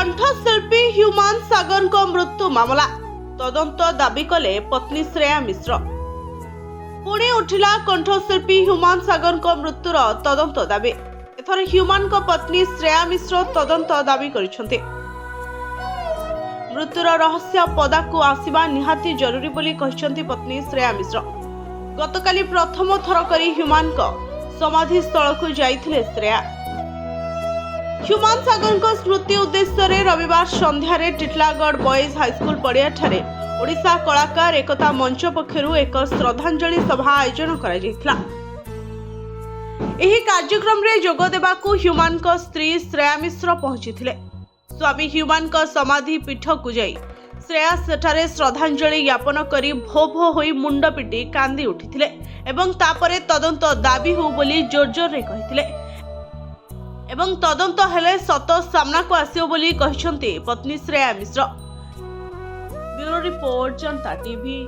कंठशिल्पी human सागर को मृत्यु मामला तदंत दाबी कले पत्नी श्रेया मिश्र। पुणे उठिला कंठशिल्पी ह्यूमान सागर को मृत्युर तदंत दाबी। एथर ह्यूमान को पत्नी श्रेया मिश्र तदंत दाबी करिसेंते। मृत्युर रहस्य पदा को आसीबा निहाती जरूरी बोली कहिसेंती पत्नी श्रेया मिश्र। गतकाली प्रथम थर करी ह्यूमान को समाधि स्थल को जाइथिले श्रेया। ह्यूमान सागर को स्मृति उद्देश्य रे रविवार संध्यारे टिटलागढ़ बॉयज हाईस्कूल पड़िया ठारे ओडिशा कलाकार एकता मंच पक्षरु एक श्रद्धांजलि सभा आयोजन करा जायथिला। एही कार्यक्रम रे जोग देबाकू ह्यूमान को स्त्री श्रेया मिश्र पहुंचीथिले। स्वामी ह्यूमान को समाधि पीठ को जाई श्रेया सेठारे श्रद्धांजलि ज्ञापन करी भो भो होई मुंड पिटी कांदी उठिथिले एवं तापरे तदंत दाबी हो बोली जोर जोर रे कहिथिले एवं तदंत हेले सत सामना को आसियो बोली कहिसेंती पत्नी श्रेया मिश्र। ब्यूरो रिपोर्ट जनता टीवी।